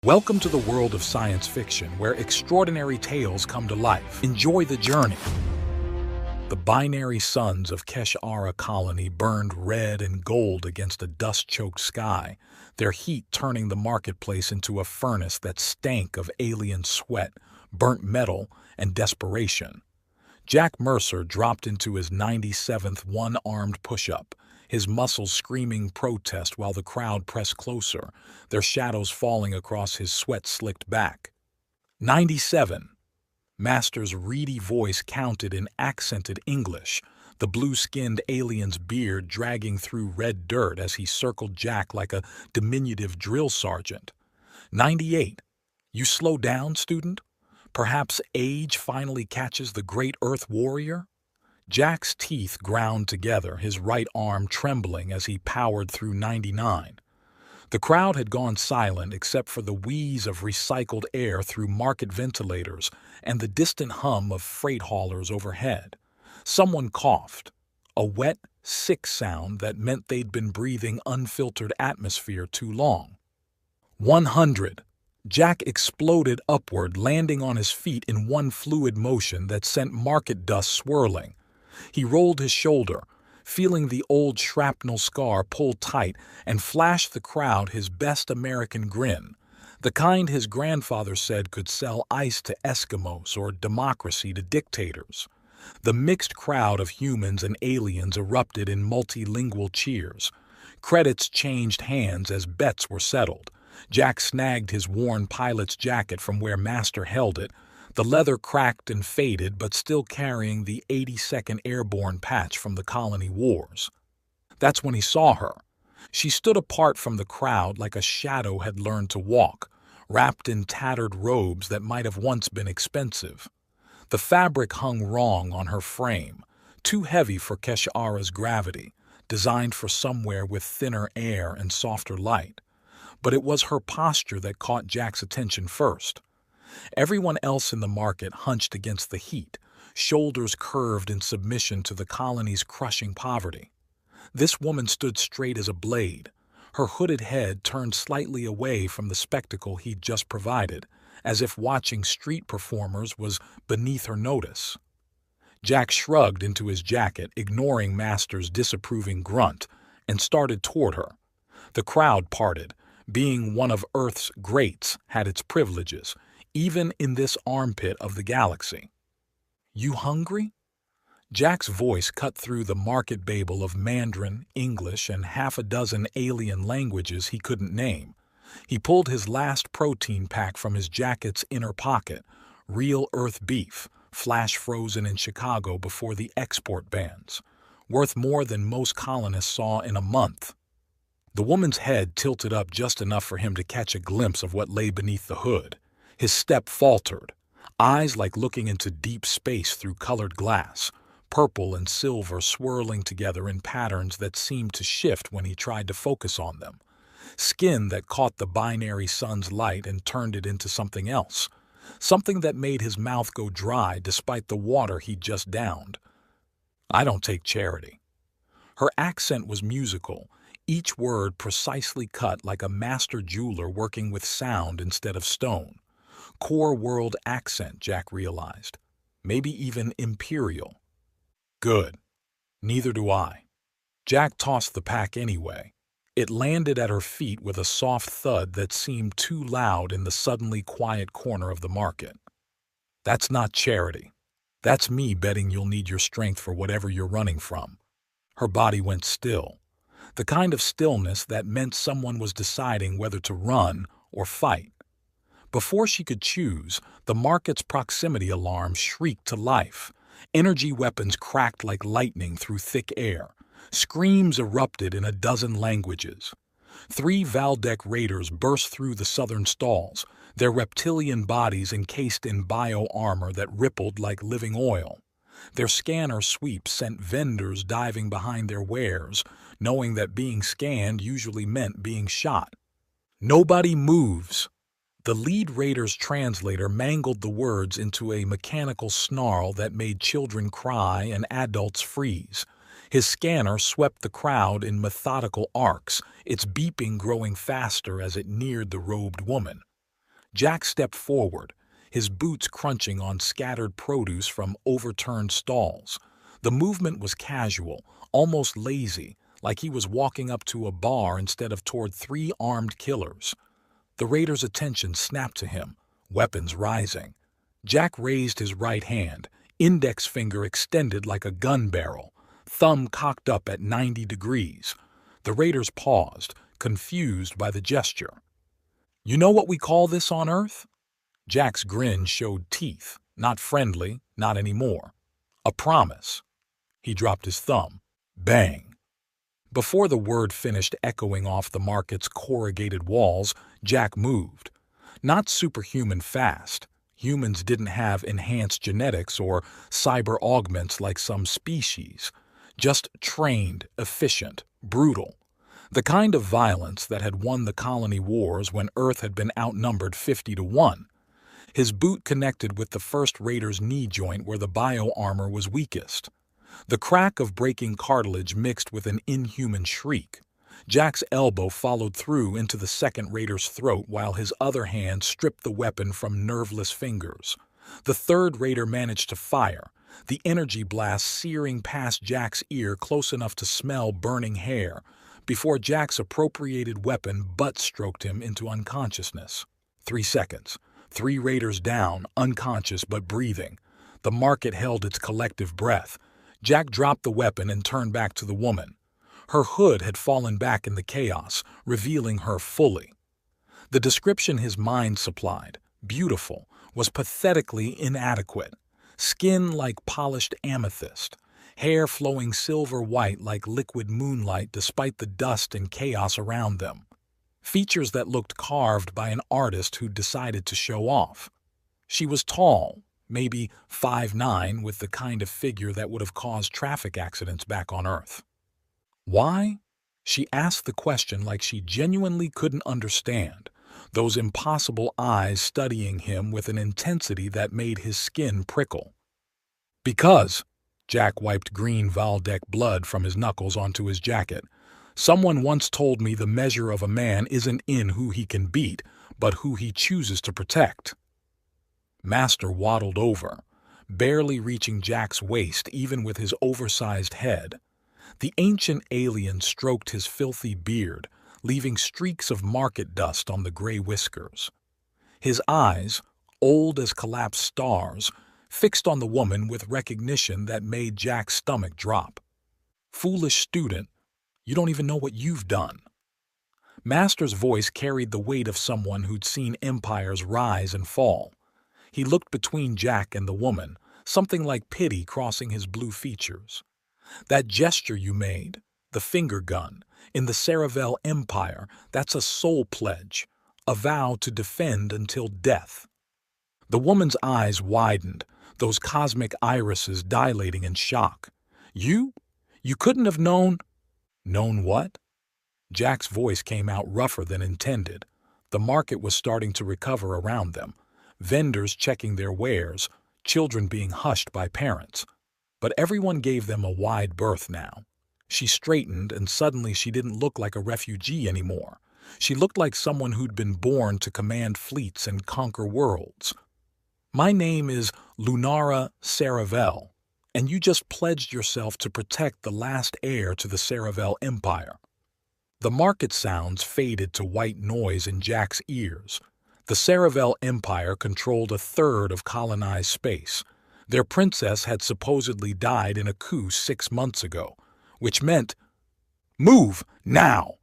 Welcome to the world of science fiction, where extraordinary tales come to life. Enjoy the journey. The binary suns of Keshara colony burned red and gold against a dust-choked sky, their heat turning the marketplace into a furnace that stank of alien sweat, burnt metal, and desperation. Jack Mercer dropped into his 97th one-armed push-up, his muscles screaming protest while the crowd pressed closer, their shadows falling across his sweat-slicked back. 97. Master's reedy voice counted in accented English, the blue-skinned alien's beard dragging through red dirt as he circled Jack like a diminutive drill sergeant. 98. You slow down, student? Perhaps age finally catches the great Earth warrior? Jack's teeth ground together, his right arm trembling as he powered through 99. The crowd had gone silent except for the wheeze of recycled air through market ventilators and the distant hum of freight haulers overhead. Someone coughed, a wet, sick sound that meant they'd been breathing unfiltered atmosphere too long. 100. Jack exploded upward, landing on his feet in one fluid motion that sent market dust swirling. He rolled his shoulder, feeling the old shrapnel scar pull tight, and flashed the crowd his best American grin, the kind his grandfather said could sell ice to Eskimos or democracy to dictators. The mixed crowd of humans and aliens erupted in multilingual cheers. Credits changed hands as bets were settled. Jack snagged his worn pilot's jacket from where Master held it, the leather cracked and faded but still carrying the 82nd Airborne patch from the colony wars. That's when he saw her. She stood apart from the crowd like a shadow had learned to walk, wrapped in tattered robes that might have once been expensive. The fabric hung wrong on her frame, too heavy for Keshara's gravity, designed for somewhere with thinner air and softer light. But it was her posture that caught Jack's attention first. Everyone else in the market hunched against the heat, shoulders curved in submission to the colony's crushing poverty. This woman stood straight as a blade, her hooded head turned slightly away from the spectacle he'd just provided, as if watching street performers was beneath her notice. Jack shrugged into his jacket, ignoring Master's disapproving grunt, and started toward her. The crowd parted. Being one of Earth's greats had its privileges, even in this armpit of the galaxy. You hungry? Jack's voice cut through the market babel of Mandarin, English, and half a dozen alien languages he couldn't name. He pulled his last protein pack from his jacket's inner pocket, real Earth beef, flash frozen in Chicago before the export bans, worth more than most colonists saw in a month. The woman's head tilted up just enough for him to catch a glimpse of what lay beneath the hood. His step faltered, eyes like looking into deep space through colored glass, purple and silver swirling together in patterns that seemed to shift when he tried to focus on them. Skin that caught the binary sun's light and turned it into something else, something that made his mouth go dry despite the water he'd just downed. I don't take charity. Her accent was musical, each word precisely cut like a master jeweler working with sound instead of stone. Core world accent, Jack realized. Maybe even imperial. Good. Neither do I. Jack tossed the pack anyway. It landed at her feet with a soft thud that seemed too loud in the suddenly quiet corner of the market. That's not charity. That's me betting you'll need your strength for whatever you're running from. Her body went still. The kind of stillness that meant someone was deciding whether to run or fight. Before she could choose, the market's proximity alarm shrieked to life. Energy weapons cracked like lightning through thick air. Screams erupted in a dozen languages. 3 Valdec raiders burst through the southern stalls, their reptilian bodies encased in bio-armor that rippled like living oil. Their scanner sweep sent vendors diving behind their wares, knowing that being scanned usually meant being shot. Nobody moves. The lead raider's translator mangled the words into a mechanical snarl that made children cry and adults freeze. His scanner swept the crowd in methodical arcs, its beeping growing faster as it neared the robed woman. Jack stepped forward, his boots crunching on scattered produce from overturned stalls. The movement was casual, almost lazy, like he was walking up to a bar instead of toward three armed killers. The raider's attention snapped to him, weapons rising. Jack raised his right hand, index finger extended like a gun barrel, thumb cocked up at 90 degrees. The raiders paused, confused by the gesture. "You know what we call this on Earth?" Jack's grin showed teeth, not friendly, not anymore. "A promise." He dropped his thumb. Bang! Before the word finished echoing off the market's corrugated walls, Jack moved. Not superhuman fast. Humans didn't have enhanced genetics or cyber augments like some species. Just trained, efficient, brutal. The kind of violence that had won the colony wars when Earth had been outnumbered 50-1. His boot connected with the first raider's knee joint where the bio-armor was weakest. The crack of breaking cartilage mixed with an inhuman shriek. Jack's elbow followed through into the second raider's throat while his other hand stripped the weapon from nerveless fingers. The third raider managed to fire, the energy blast searing past Jack's ear close enough to smell burning hair, before Jack's appropriated weapon butt-stroked him into unconsciousness. 3 seconds. 3 raiders down, unconscious but breathing. The market held its collective breath. Jack dropped the weapon and turned back to the woman. Her hood had fallen back in the chaos, revealing her fully. The description his mind supplied, beautiful, was pathetically inadequate. Skin like polished amethyst, hair flowing silver white like liquid moonlight despite the dust and chaos around them. Features that looked carved by an artist who decided to show off. She was tall, maybe 5'9", with the kind of figure that would have caused traffic accidents back on Earth. Why? She asked the question like she genuinely couldn't understand, those impossible eyes studying him with an intensity that made his skin prickle. "Because," Jack wiped green Valdec blood from his knuckles onto his jacket, "someone once told me the measure of a man isn't in who he can beat, but who he chooses to protect." Master waddled over, barely reaching Jack's waist even with his oversized head. The ancient alien stroked his filthy beard, leaving streaks of market dust on the gray whiskers. His eyes, old as collapsed stars, fixed on the woman with recognition that made Jack's stomach drop. "Foolish student, you don't even know what you've done." Master's voice carried the weight of someone who'd seen empires rise and fall. He looked between Jack and the woman, something like pity crossing his blue features. "That gesture you made, the finger gun, in the Saravel Empire, that's a soul pledge, a vow to defend until death." The woman's eyes widened, those cosmic irises dilating in shock. You couldn't have known?" "Known what?" Jack's voice came out rougher than intended. The market was starting to recover around them. Vendors checking their wares, children being hushed by parents. But everyone gave them a wide berth now. She straightened, and suddenly she didn't look like a refugee anymore. She looked like someone who'd been born to command fleets and conquer worlds. "My name is Lunara Saravel, and you just pledged yourself to protect the last heir to the Saravel Empire." The market sounds faded to white noise in Jack's ears. The Saravel Empire controlled a third of colonized space. Their princess had supposedly died in a coup 6 months ago, which meant, "Move, now!"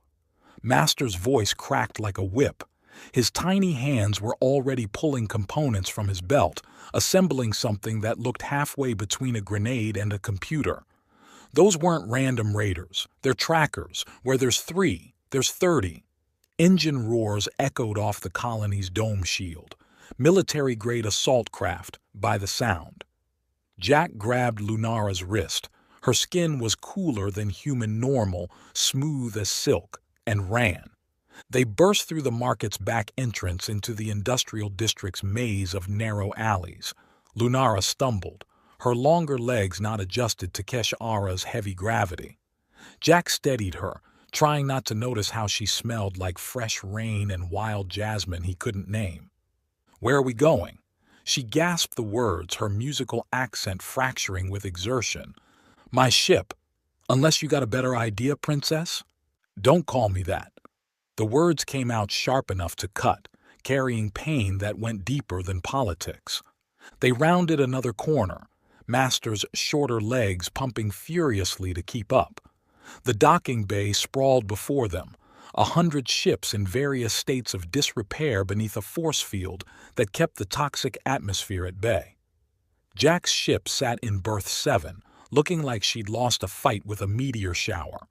Master's voice cracked like a whip. His tiny hands were already pulling components from his belt, assembling something that looked halfway between a grenade and a computer. Those weren't random raiders. They're trackers. Where there's 3, there's 30. Engine roars echoed off the colony's dome shield. Military-grade assault craft, by the sound. Jack grabbed Lunara's wrist. Her skin was cooler than human normal, smooth as silk, and ran. They burst through the market's back entrance into the industrial district's maze of narrow alleys. Lunara stumbled, her longer legs not adjusted to Kesh-Ara's heavy gravity. Jack steadied her, trying not to notice how she smelled like fresh rain and wild jasmine he couldn't name. Where are we going? She gasped the words, her musical accent fracturing with exertion. My ship. Unless you got a better idea, princess? Don't call me that. The words came out sharp enough to cut, carrying pain that went deeper than politics. They rounded another corner, Master's shorter legs pumping furiously to keep up. The docking bay sprawled before them, 100 ships in various states of disrepair beneath a force field that kept the toxic atmosphere at bay. Jack's ship sat in berth 7, looking like she'd lost a fight with a meteor shower.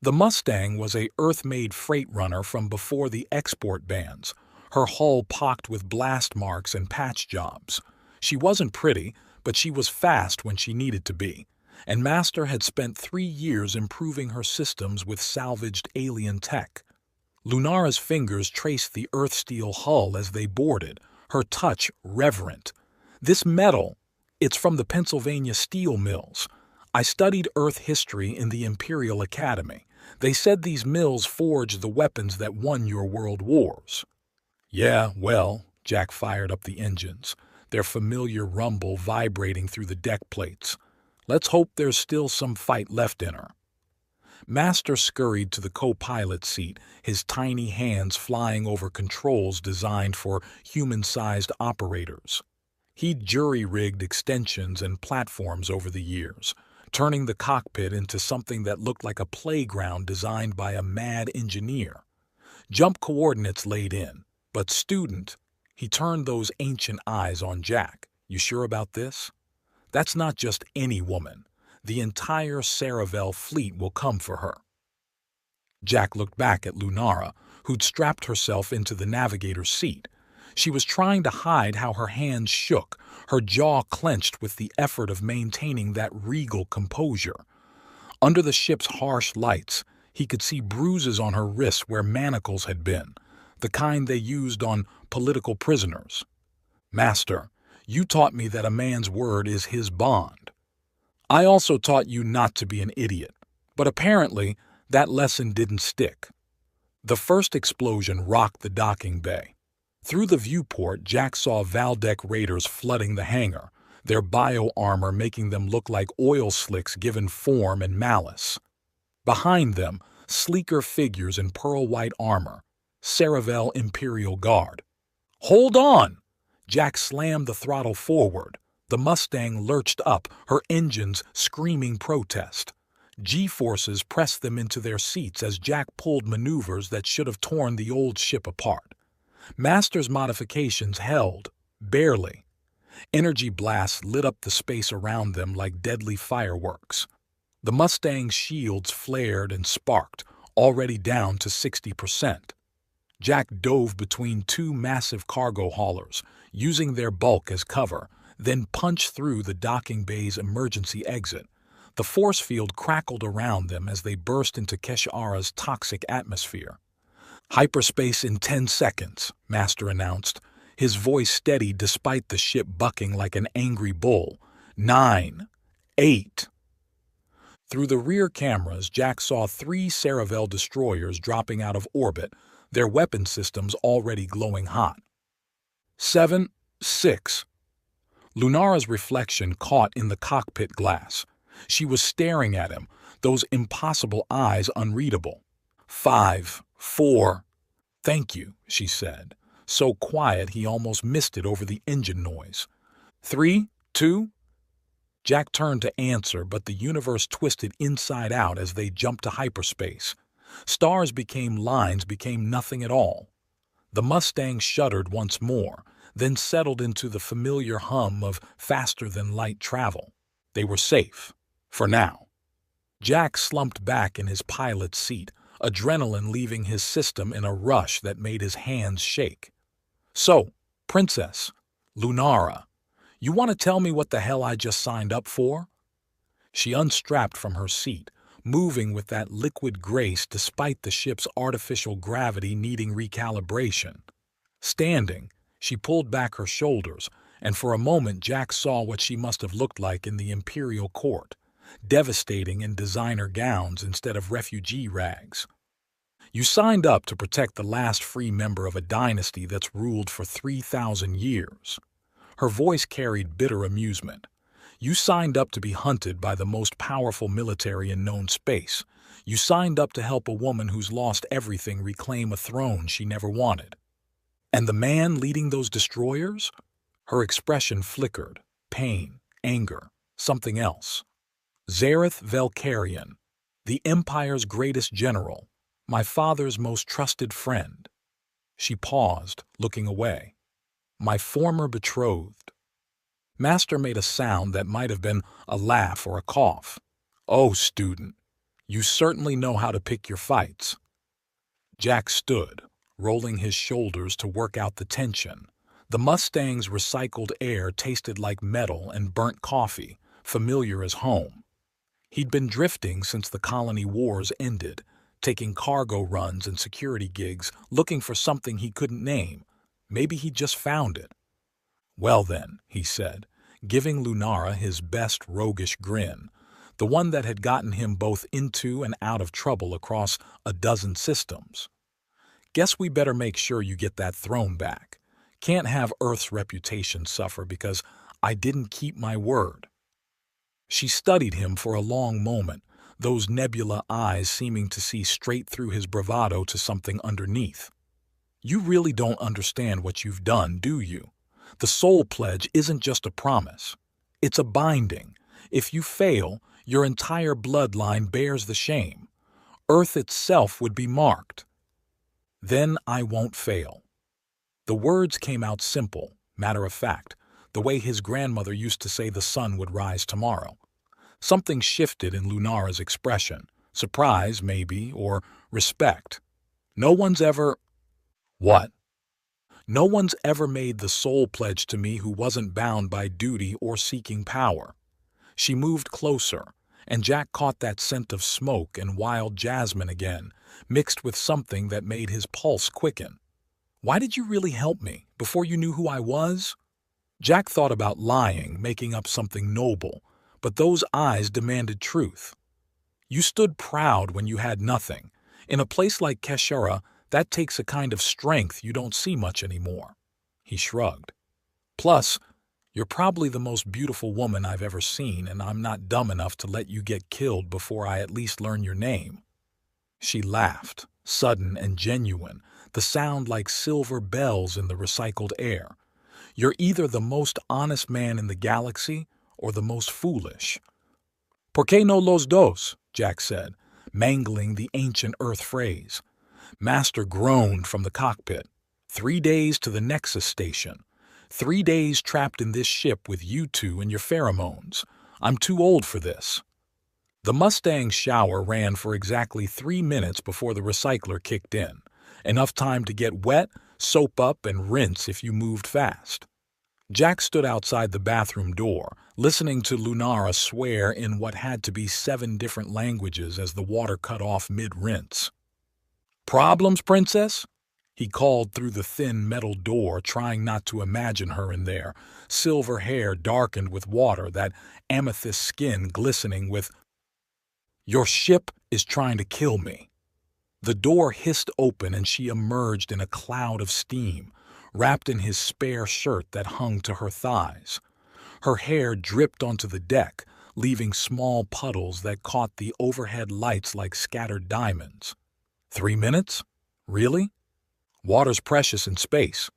The Mustang was a Earth-made freight runner from before the export bans, her hull pocked with blast marks and patch jobs. She wasn't pretty, but she was fast when she needed to be, and Master had spent 3 years improving her systems with salvaged alien tech. Lunara's fingers traced the earth-steel hull as they boarded, her touch reverent. This metal, it's from the Pennsylvania steel mills. I studied Earth history in the Imperial Academy. They said these mills forged the weapons that won your world wars. Yeah, well, Jack fired up the engines, their familiar rumble vibrating through the deck plates. Let's hope there's still some fight left in her. Master scurried to the co-pilot seat, his tiny hands flying over controls designed for human-sized operators. He'd jury-rigged extensions and platforms over the years, turning the cockpit into something that looked like a playground designed by a mad engineer. Jump coordinates laid in, but student, he turned those ancient eyes on Jack. You sure about this? That's not just any woman. The entire Saravel fleet will come for her. Jack looked back at Lunara, who'd strapped herself into the navigator's seat. She was trying to hide how her hands shook, her jaw clenched with the effort of maintaining that regal composure. Under the ship's harsh lights, he could see bruises on her wrists where manacles had been, the kind they used on political prisoners. Master, you taught me that a man's word is his bond. I also taught you not to be an idiot, but apparently that lesson didn't stick. The first explosion rocked the docking bay. Through the viewport, Jack saw Valdec raiders flooding the hangar, their bio-armor making them look like oil slicks given form and malice. Behind them, sleeker figures in pearl-white armor, Saravel Imperial Guard. Hold on! Jack slammed the throttle forward. The Mustang lurched up, her engines screaming protest. G-forces pressed them into their seats as Jack pulled maneuvers that should have torn the old ship apart. Master's modifications held, barely. Energy blasts lit up the space around them like deadly fireworks. The Mustang's shields flared and sparked, already down to 60%. Jack dove between 2 massive cargo haulers, using their bulk as cover, then punched through the docking bay's emergency exit. The force field crackled around them as they burst into Keshara's toxic atmosphere. Hyperspace in 10 seconds, Master announced, his voice steady despite the ship bucking like an angry bull. 9, 8. Through the rear cameras, Jack saw 3 Saravel destroyers dropping out of orbit, their weapon systems already glowing hot. 7, 6. Lunara's reflection caught in the cockpit glass. She was staring at him, those impossible eyes unreadable. 5, 4. Thank you, she said, so quiet he almost missed it over the engine noise. 3, 2. Jack turned to answer, but the universe twisted inside out as they jumped to hyperspace. Stars became lines, became nothing at all. The Mustang shuddered once more, then settled into the familiar hum of faster-than-light travel. They were safe, for now. Jack slumped back in his pilot's seat, adrenaline leaving his system in a rush that made his hands shake. So, Princess, Lunara, you want to tell me what the hell I just signed up for? She unstrapped from her seat, moving with that liquid grace despite the ship's artificial gravity needing recalibration. Standing, she pulled back her shoulders, and for a moment Jack saw what she must have looked like in the imperial court, devastating in designer gowns instead of refugee rags. You signed up to protect the last free member of a dynasty that's ruled for 3,000 years. Her voice carried bitter amusement. You signed up to be hunted by the most powerful military in known space. You signed up to help a woman who's lost everything reclaim a throne she never wanted. And the man leading those destroyers? Her expression flickered. Pain, anger, something else. Zareth Velkarian, the Empire's greatest general, my father's most trusted friend. She paused, looking away. My former betrothed. Master made a sound that might have been a laugh or a cough. Oh, student, you certainly know how to pick your fights. Jack stood, rolling his shoulders to work out the tension. The Mustang's recycled air tasted like metal and burnt coffee, familiar as home. He'd been drifting since the colony wars ended, taking cargo runs and security gigs, looking for something he couldn't name. Maybe he just found it. Well then, he said, giving Lunara his best roguish grin, the one that had gotten him both into and out of trouble across a dozen systems. Guess we better make sure you get that throne back. Can't have Earth's reputation suffer because I didn't keep my word. She studied him for a long moment, those nebula eyes seeming to see straight through his bravado to something underneath. You really don't understand what you've done, do you? The soul pledge isn't just a promise. It's a binding. If you fail, your entire bloodline bears the shame. Earth itself would be marked. Then I won't fail. The words came out simple, matter of fact, the way his grandmother used to say the sun would rise tomorrow. Something shifted in Lunara's expression, surprise maybe, or respect. No one's ever... What? No one's ever made the soul pledge to me who wasn't bound by duty or seeking power. She moved closer, and Jack caught that scent of smoke and wild jasmine again, mixed with something that made his pulse quicken. Why did you really help me, before you knew who I was? Jack thought about lying, making up something noble, but those eyes demanded truth. You stood proud when you had nothing. In a place like Keshara, that takes a kind of strength you don't see much anymore. He shrugged. Plus, you're probably the most beautiful woman I've ever seen, and I'm not dumb enough to let you get killed before I at least learn your name. She laughed, sudden and genuine, the sound like silver bells in the recycled air. You're either the most honest man in the galaxy or the most foolish. ¿Por qué no los dos? Jack said, mangling the ancient Earth phrase. Master groaned from the cockpit. 3 days to the Nexus station. 3 days trapped in this ship with you two and your pheromones. I'm too old for this. The Mustang's shower ran for exactly 3 minutes before the recycler kicked in. Enough time to get wet, soap up, and rinse if you moved fast. Jack stood outside the bathroom door, listening to Lunara swear in what had to be 7 different languages as the water cut off mid-rinse. "Problems, princess?" He called through the thin metal door, trying not to imagine her in there, silver hair darkened with water, that amethyst skin glistening with... "Your ship is trying to kill me." The door hissed open and she emerged in a cloud of steam, wrapped in his spare shirt that hung to her thighs. Her hair dripped onto the deck, leaving small puddles that caught the overhead lights like scattered diamonds. 3 minutes? Really? Water's precious in space.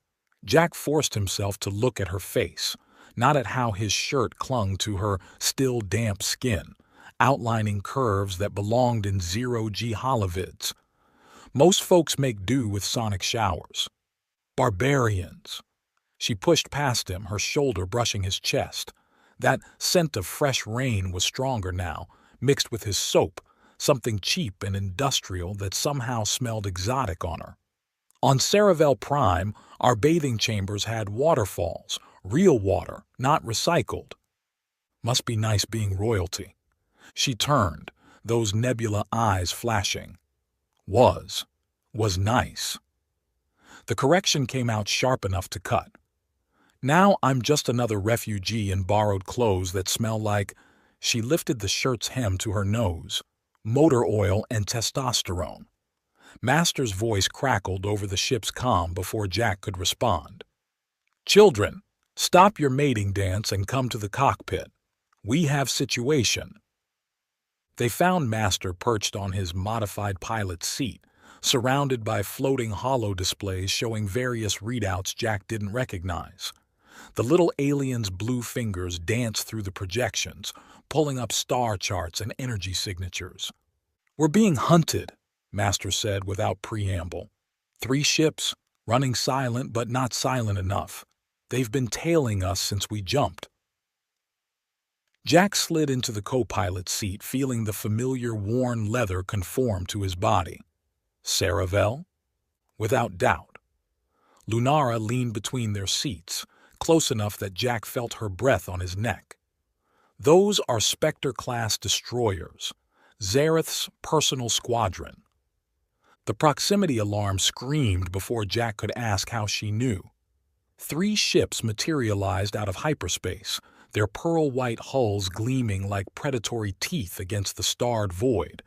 Jack forced himself to look at her face, not at how his shirt clung to her still damp skin, outlining curves that belonged in zero-G holovids. Most folks make do with sonic showers. Barbarians. She pushed past him, her shoulder brushing his chest. That scent of fresh rain was stronger now, mixed with his soap, something cheap and industrial that somehow smelled exotic on her. On Saravel Prime, our bathing chambers had waterfalls, real water, not recycled. Must be nice being royalty. She turned, those nebula eyes flashing. Was nice. The correction came out sharp enough to cut. Now I'm just another refugee in borrowed clothes that smell like... She lifted the shirt's hem to her nose. Motor oil and testosterone. Master's voice crackled over the ship's comm before Jack could respond. "Children, stop your mating dance and come to the cockpit. We have situation." They found Master perched on his modified pilot's seat, surrounded by floating holo displays showing various readouts Jack didn't recognize. The little alien's blue fingers danced through the projections, pulling up star charts and energy signatures. "We're being hunted," Master said without preamble. "3 ships, running silent but not silent enough. They've been tailing us since we jumped." Jack slid into the co-pilot seat, feeling the familiar worn leather conform to his body. Saravel? Without doubt. Lunara leaned between their seats, close enough that Jack felt her breath on his neck. Those are Spectre-class destroyers, Zareth's personal squadron. The proximity alarm screamed before Jack could ask how she knew. 3 ships materialized out of hyperspace, their pearl-white hulls gleaming like predatory teeth against the starred void.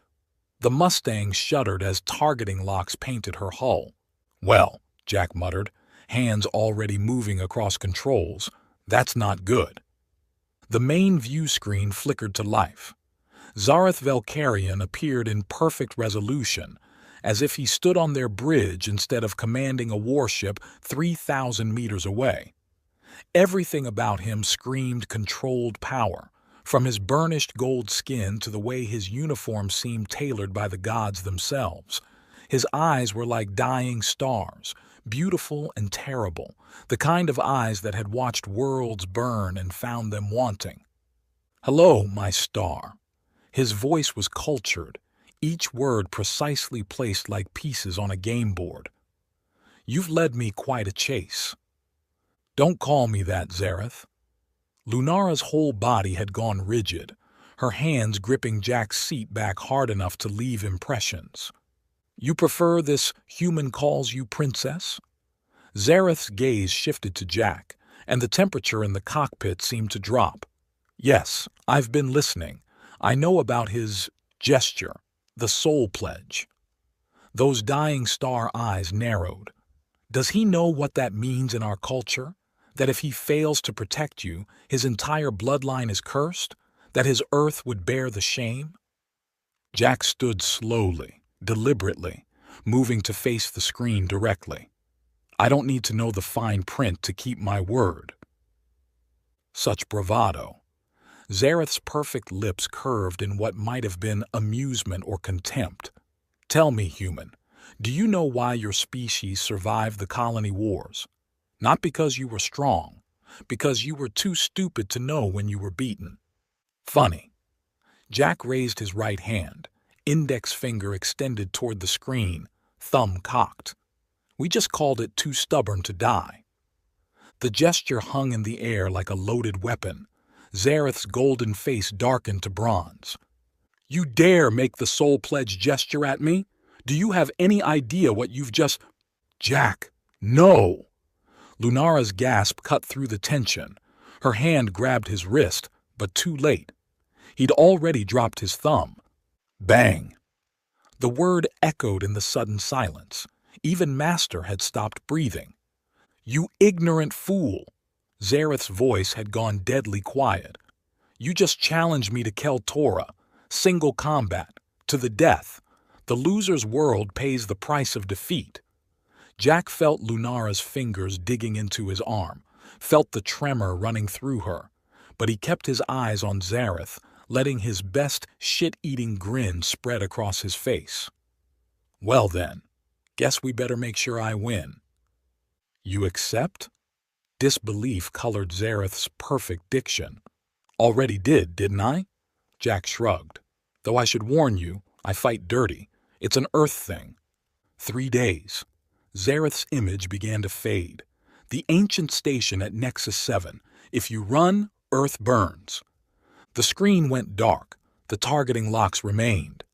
The Mustang shuddered as targeting locks painted her hull. "Well," Jack muttered, hands already moving across controls, "that's not good." The main view screen flickered to life. Zareth Velkarian appeared in perfect resolution, as if he stood on their bridge instead of commanding a warship 3,000 meters away. Everything about him screamed controlled power, from his burnished gold skin to the way his uniform seemed tailored by the gods themselves. His eyes were like dying stars, beautiful and terrible, the kind of eyes that had watched worlds burn and found them wanting. "Hello, my star." His voice was cultured, each word precisely placed like pieces on a game board. "You've led me quite a chase." "Don't call me that, Zareth." Lunara's whole body had gone rigid, her hands gripping Jack's seat back hard enough to leave impressions. "You prefer this human calls you princess?" Zareth's gaze shifted to Jack, and the temperature in the cockpit seemed to drop. "Yes, I've been listening. I know about his gesture, the soul pledge." Those dying star eyes narrowed. "Does he know what that means in our culture? That if he fails to protect you, his entire bloodline is cursed? That his earth would bear the shame?" Jack stood slowly, deliberately, moving to face the screen directly. "I don't need to know the fine print to keep my word." Such bravado. Zareth's perfect lips curved in what might have been amusement or contempt. "Tell me, human, do you know why your species survived the colony wars? Not because you were strong, because you were too stupid to know when you were beaten." "Funny." Jack raised his right hand, index finger extended toward the screen, thumb cocked. "We just called it too stubborn to die." The gesture hung in the air like a loaded weapon. Zareth's golden face darkened to bronze. "You dare make the soul pledge gesture at me? Do you have any idea what you've just—" "Jack, no!" Lunara's gasp cut through the tension. Her hand grabbed his wrist, but too late. He'd already dropped his thumb. Bang! The word echoed in the sudden silence. Even Master had stopped breathing. "You ignorant fool!" Zareth's voice had gone deadly quiet. "You just challenged me to Kel Torah, single combat, to the death. The loser's world pays the price of defeat." Jack felt Lunara's fingers digging into his arm, felt the tremor running through her, but he kept his eyes on Zareth, letting his best shit-eating grin spread across his face. "Well then, guess we better make sure I win." "You accept?" Disbelief colored Zareth's perfect diction. "Already didn't I?" Jack shrugged. "Though I should warn you, I fight dirty. It's an Earth thing." 3 days. Zareth's image began to fade. The ancient station at Nexus 7. If you run, Earth burns. The screen went dark. The targeting locks remained.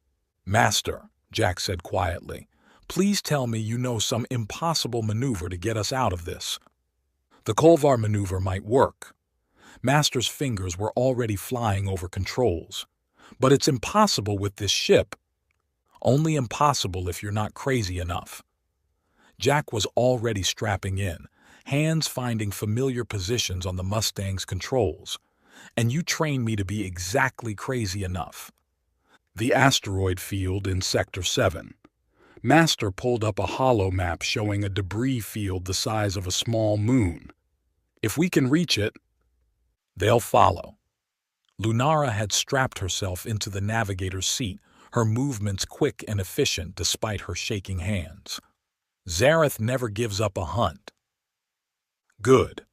"Master," Jack said quietly, "please tell me you know some impossible maneuver to get us out of this." The Kolvar maneuver might work. Master's fingers were already flying over controls. "But it's impossible with this ship." Only impossible if you're not crazy enough. Jack was already strapping in, hands finding familiar positions on the Mustang's controls. And you trained me to be exactly crazy enough. The asteroid field in Sector 7. Master pulled up a holo map showing a debris field the size of a small moon. If we can reach it, they'll follow. Lunara had strapped herself into the navigator's seat, her movements quick and efficient despite her shaking hands. Zareth never gives up a hunt. Good.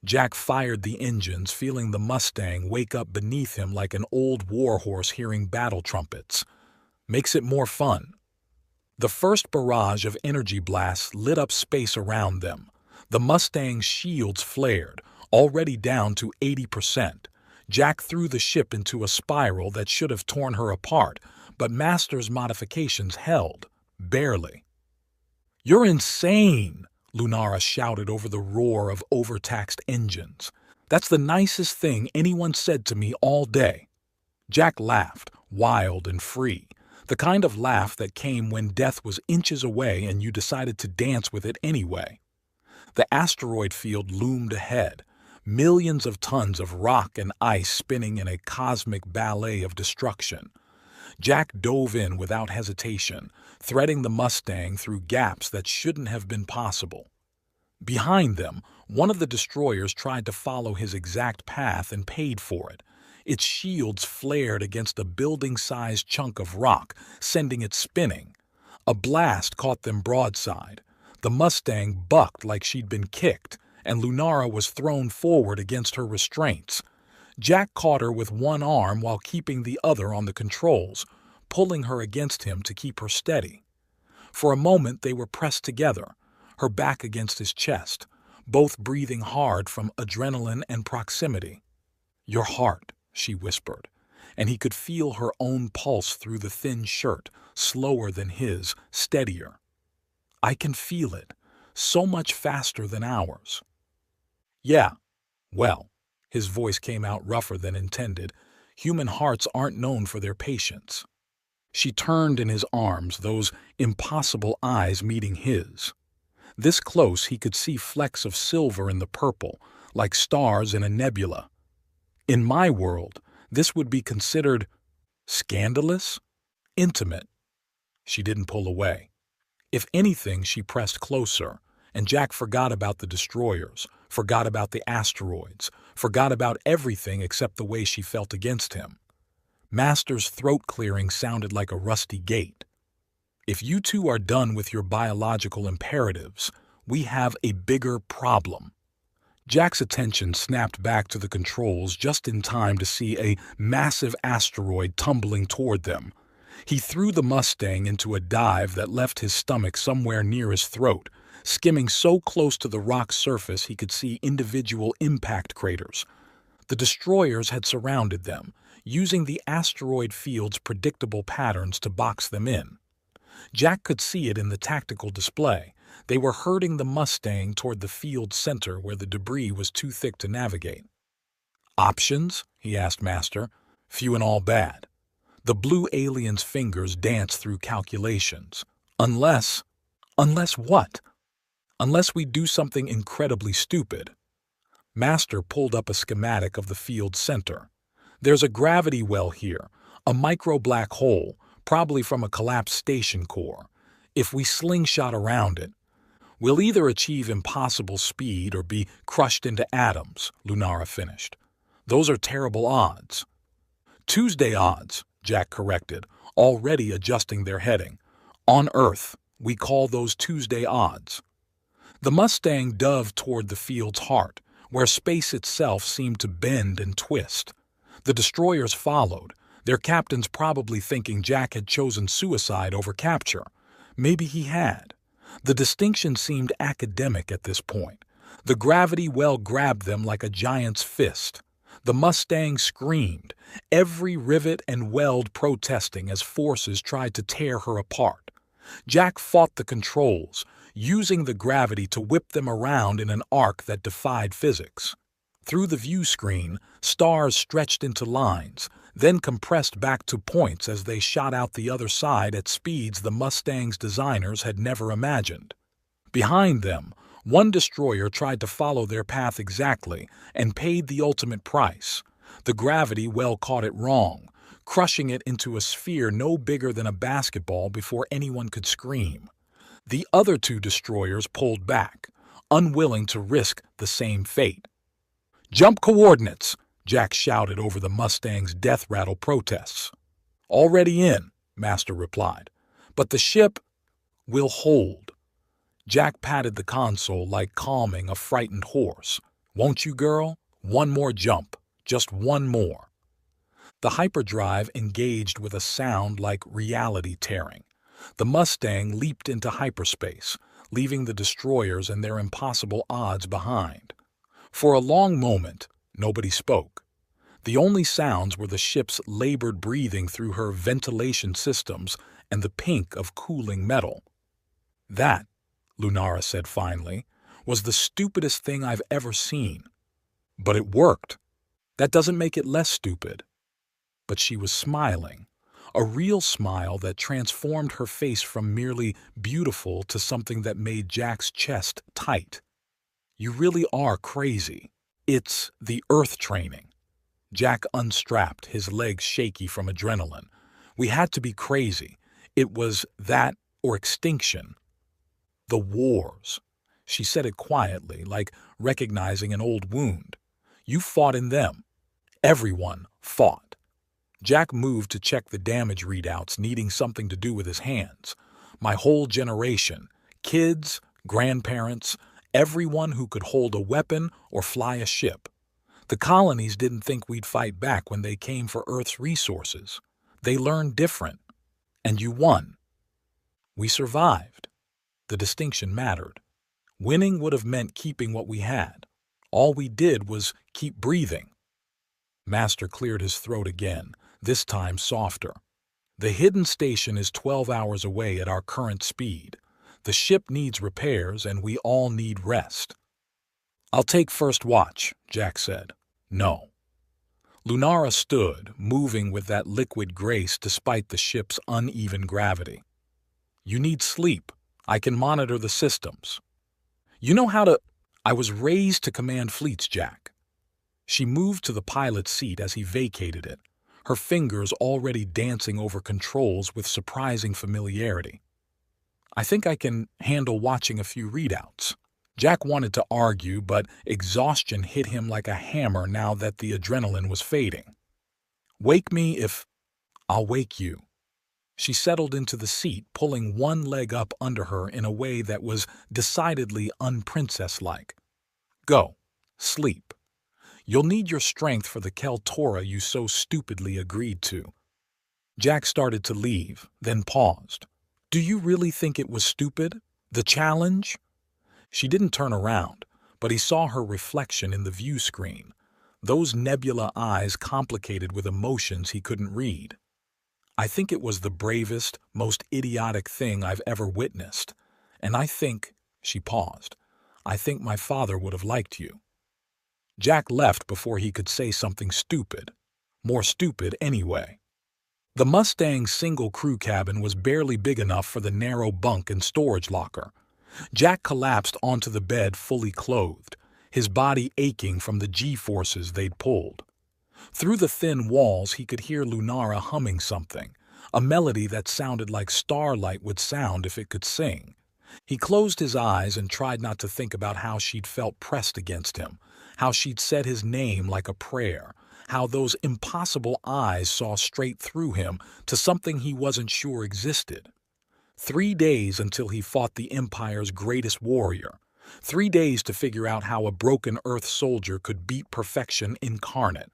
Jack fired the engines, feeling the Mustang wake up beneath him like an old warhorse hearing battle trumpets. Makes it more fun. The first barrage of energy blasts lit up space around them. The Mustang's shields flared, already down to 80%. Jack threw the ship into a spiral that should have torn her apart, but Master's modifications held. Barely. "You're insane!" Lunara shouted over the roar of overtaxed engines. "That's the nicest thing anyone said to me all day." Jack laughed, wild and free. The kind of laugh that came when death was inches away and you decided to dance with it anyway. The asteroid field loomed ahead, millions of tons of rock and ice spinning in a cosmic ballet of destruction. Jack dove in without hesitation, threading the Mustang through gaps that shouldn't have been possible. Behind them, one of the destroyers tried to follow his exact path and paid for it. Its shields flared against a building-sized chunk of rock, sending it spinning. A blast caught them broadside. The Mustang bucked like she'd been kicked, and Lunara was thrown forward against her restraints. Jack caught her with one arm while keeping the other on the controls, pulling her against him to keep her steady. For a moment they were pressed together, her back against his chest, both breathing hard from adrenaline and proximity. "Your heart," she whispered, and he could feel her own pulse through the thin shirt, slower than his, steadier. "I can feel it, so much faster than ours." "Yeah, well," his voice came out rougher than intended, "human hearts aren't known for their patience." She turned in his arms, those impossible eyes meeting his. This close he could see flecks of silver in the purple, like stars in a nebula. "In my world, this would be considered scandalous? Intimate." She didn't pull away. If anything, she pressed closer, and Jack forgot about the destroyers, forgot about the asteroids, forgot about everything except the way she felt against him. Master's throat clearing sounded like a rusty gate. "If you two are done with your biological imperatives, we have a bigger problem." Jack's attention snapped back to the controls just in time to see a massive asteroid tumbling toward them. He threw the Mustang into a dive that left his stomach somewhere near his throat, skimming so close to the rock's surface he could see individual impact craters. The destroyers had surrounded them, using the asteroid field's predictable patterns to box them in. Jack could see it in the tactical display. They were herding the Mustang toward the field's center where the debris was too thick to navigate. "Options?" he asked Master. "Few and all bad." The blue alien's fingers danced through calculations. Unless what? Unless we do something incredibly stupid." Master pulled up a schematic of the field's center. "There's a gravity well here, a micro-black hole, probably from a collapsed station core. If we slingshot around it, we'll either achieve impossible speed or be crushed into atoms," Lunara finished. "Those are terrible odds." "Tuesday odds," Jack corrected, already adjusting their heading. "On Earth, we call those Tuesday odds." The Mustang dove toward the field's heart, where space itself seemed to bend and twist. The destroyers followed, their captains probably thinking Jack had chosen suicide over capture. Maybe he had. The distinction seemed academic at this point. The gravity well grabbed them like a giant's fist. The Mustang screamed, every rivet and weld protesting as forces tried to tear her apart. Jack fought the controls, using the gravity to whip them around in an arc that defied physics. Through the view screen, stars stretched into lines, then compressed back to points as they shot out the other side at speeds the Mustang's designers had never imagined. Behind them, one destroyer tried to follow their path exactly and paid the ultimate price. The gravity well caught it wrong, crushing it into a sphere no bigger than a basketball before anyone could scream. The other two destroyers pulled back, unwilling to risk the same fate. "Jump coordinates!" Jack shouted over the Mustang's death rattle protests. "Already in," Master replied. "But the ship will hold." Jack patted the console like calming a frightened horse. "Won't you, girl? One more jump. Just one more." The hyperdrive engaged with a sound like reality tearing. The Mustang leaped into hyperspace, leaving the destroyers and their impossible odds behind. For a long moment, nobody spoke. The only sounds were the ship's labored breathing through her ventilation systems and the pink of cooling metal. "That," Lunara said finally, "was the stupidest thing I've ever seen. But it worked. That doesn't make it less stupid." But she was smiling, a real smile that transformed her face from merely beautiful to something that made Jack's chest tight. "You really are crazy. It's the Earth training." Jack unstrapped, his legs shaky from adrenaline. "We had to be crazy. It was that or extinction." "The wars." She said it quietly, like recognizing an old wound. "You fought in them. Everyone fought." Jack moved to check the damage readouts, needing something to do with his hands. "My whole generation, kids, grandparents, everyone who could hold a weapon or fly a ship. The colonies didn't think we'd fight back when they came for Earth's resources. They learned different. And you won. We survived. The distinction mattered. Winning would have meant keeping what we had. All we did was keep breathing." Master cleared his throat again, this time softer. "The hidden station is 12 hours away at our current speed. The ship needs repairs, and we all need rest." "I'll take first watch," Jack said. "No." Lunara stood, moving with that liquid grace despite the ship's uneven gravity. "You need sleep. I can monitor the systems." "You know how to—" "I was raised to command fleets, Jack." She moved to the pilot's seat as he vacated it, her fingers already dancing over controls with surprising familiarity. "I think I can handle watching a few readouts." Jack wanted to argue, but exhaustion hit him like a hammer now that the adrenaline was fading. "Wake me if—" "I'll wake you." She settled into the seat, pulling one leg up under her in a way that was decidedly unprincess-like. "Go. Sleep. You'll need your strength for the Keltora you so stupidly agreed to." Jack started to leave, then paused. "Do you really think it was stupid? The challenge?" She didn't turn around, but he saw her reflection in the view screen, those nebula eyes complicated with emotions he couldn't read. "I think it was the bravest, most idiotic thing I've ever witnessed. And I think," she paused, "I think my father would have liked you." Jack left before he could say something stupid. More stupid anyway. The Mustang's single crew cabin was barely big enough for the narrow bunk and storage locker. Jack collapsed onto the bed fully clothed, his body aching from the G-forces they'd pulled. Through the thin walls he could hear Lunara humming something, a melody that sounded like starlight would sound if it could sing. He closed his eyes and tried not to think about how she'd felt pressed against him, how she'd said his name like a prayer, how those impossible eyes saw straight through him to something he wasn't sure existed. 3 days until he fought the Empire's greatest warrior. 3 days to figure out how a broken Earth soldier could beat perfection incarnate.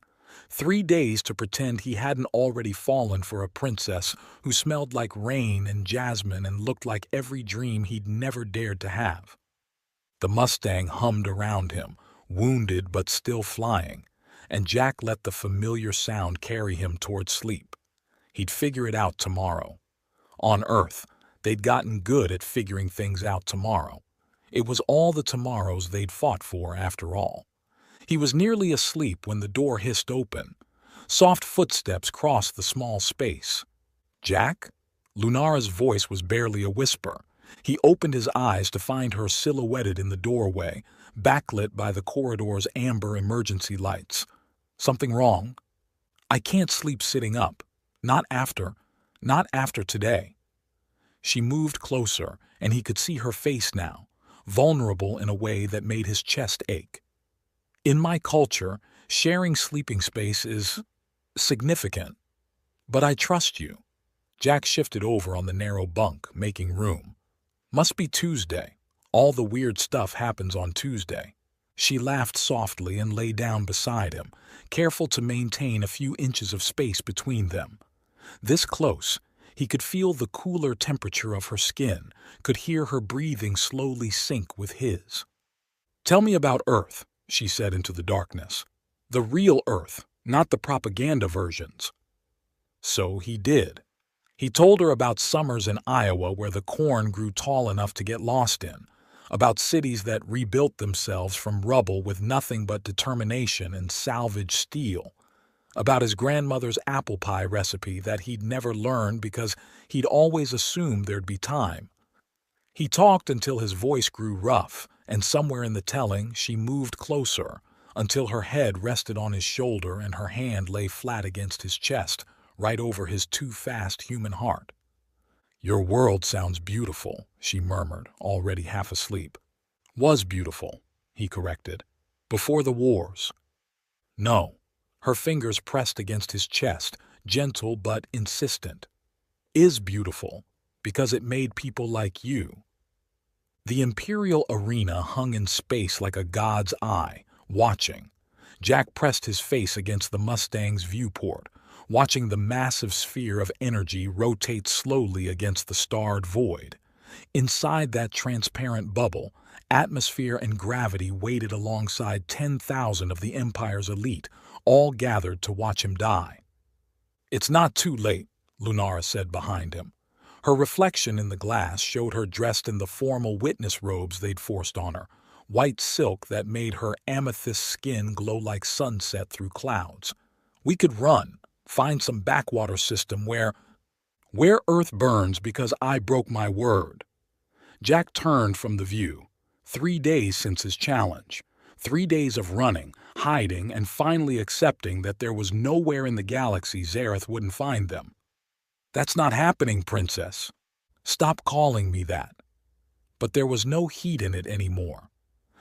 3 days to pretend he hadn't already fallen for a princess who smelled like rain and jasmine and looked like every dream he'd never dared to have. The Mustang hummed around him, wounded but still flying, and Jack let the familiar sound carry him toward sleep. He'd figure it out tomorrow. On Earth, they'd gotten good at figuring things out tomorrow. It was all the tomorrows they'd fought for, after all. He was nearly asleep when the door hissed open. Soft footsteps crossed the small space. "Jack?" Lunara's voice was barely a whisper. He opened his eyes to find her silhouetted in the doorway, backlit by the corridor's amber emergency lights. "Something wrong?" "I can't sleep sitting up. Not after today." She moved closer, and he could see her face now, vulnerable in a way that made his chest ache. "In my culture, sharing sleeping space is significant. But I trust you." Jack shifted over on the narrow bunk, making room. "Must be Tuesday. All the weird stuff happens on Tuesday." She laughed softly and lay down beside him, careful to maintain a few inches of space between them. This close, he could feel the cooler temperature of her skin, could hear her breathing slowly sink with his. "Tell me about Earth," she said into the darkness. "The real Earth, not the propaganda versions." So he did. He told her about summers in Iowa where the corn grew tall enough to get lost in, about cities that rebuilt themselves from rubble with nothing but determination and salvaged steel, about his grandmother's apple pie recipe that he'd never learned because he'd always assumed there'd be time. He talked until his voice grew rough, and somewhere in the telling she moved closer, until her head rested on his shoulder and her hand lay flat against his chest, right over his too-fast human heart. "Your world sounds beautiful," she murmured, already half asleep. "Was beautiful," he corrected. "Before the wars." "No." Her fingers pressed against his chest, gentle but insistent. "Is beautiful, because it made people like you." The Imperial arena hung in space like a god's eye, watching. Jack pressed his face against the Mustang's viewport, watching the massive sphere of energy rotate slowly against the starred void. Inside that transparent bubble, atmosphere and gravity waited alongside 10,000 of the Empire's elite, all gathered to watch him die. "It's not too late," Lunara said behind him. Her reflection in the glass showed her dressed in the formal witness robes they'd forced on her, white silk that made her amethyst skin glow like sunset through clouds. "We could run, find some backwater system where Earth burns because I broke my word." Jack turned from the view. 3 days since his challenge. 3 days of running, hiding, and finally accepting that there was nowhere in the galaxy Zareth wouldn't find them. "That's not happening, Princess. Stop calling me that." But there was no heat in it anymore.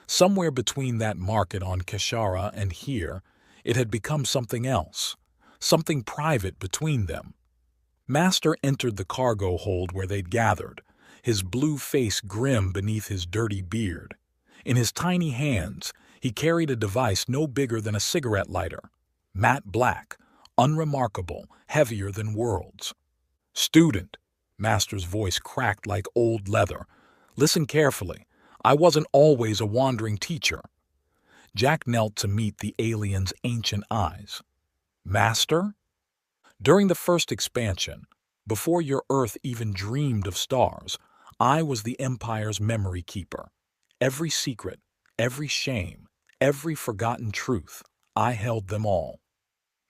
Somewhere between that market on Keshara and here, it had become something else, something private between them. Master entered the cargo hold where they'd gathered, his blue face grim beneath his dirty beard. In his tiny hands, he carried a device no bigger than a cigarette lighter, matte black, unremarkable, heavier than worlds. "Student," Master's voice cracked like old leather. "Listen carefully. I wasn't always a wandering teacher." Jack knelt to meet the alien's ancient eyes. "Master?" "During the first expansion, before your Earth even dreamed of stars, I was the Empire's memory keeper. Every secret, every shame, every forgotten truth, I held them all."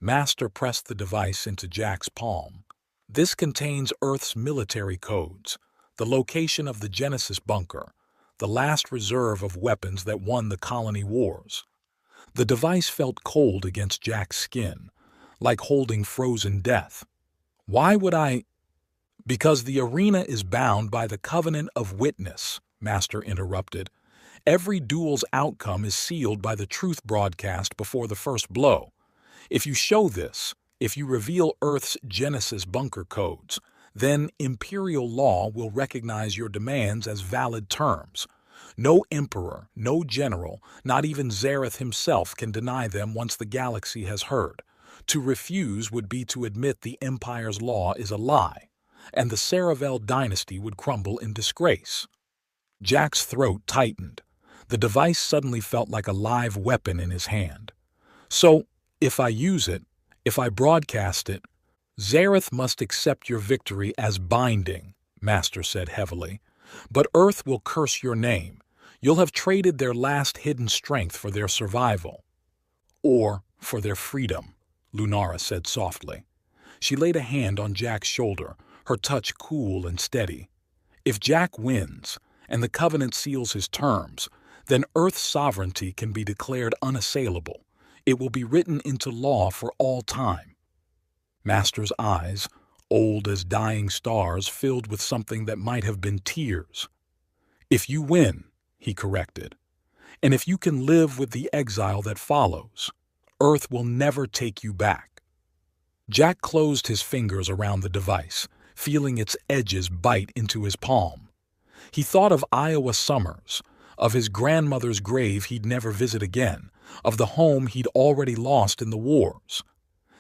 Master pressed the device into Jack's palm. "This contains Earth's military codes, the location of the Genesis bunker, the last reserve of weapons that won the colony wars." The device felt cold against Jack's skin, like holding frozen death. "Why would I—" "Because the arena is bound by the covenant of witness," Master interrupted. "Every duel's outcome is sealed by the truth broadcast before the first blow. If you show this, if you reveal Earth's Genesis bunker codes, then Imperial law will recognize your demands as valid terms. No emperor, no general, not even Zareth himself can deny them once the galaxy has heard. To refuse would be to admit the Empire's law is a lie, and the Saravel dynasty would crumble in disgrace." Jack's throat tightened. The device suddenly felt like a live weapon in his hand. "So, if I use it, if I broadcast it, Zareth must accept your victory as binding," Master said heavily. "But Earth will curse your name. You'll have traded their last hidden strength for their survival." or for their freedom, Lunara said softly. She laid a hand on Jack's shoulder, her touch cool and steady. If Jack wins, and the Covenant seals his terms, then Earth's sovereignty can be declared unassailable. It will be written into law for all time. Master's eyes, old as dying stars, filled with something that might have been tears. If you win, he corrected, and if you can live with the exile that follows, Earth will never take you back. Jack closed his fingers around the device, feeling its edges bite into his palm. He thought of Iowa summers, of his grandmother's grave he'd never visit again, of the home he'd already lost in the wars.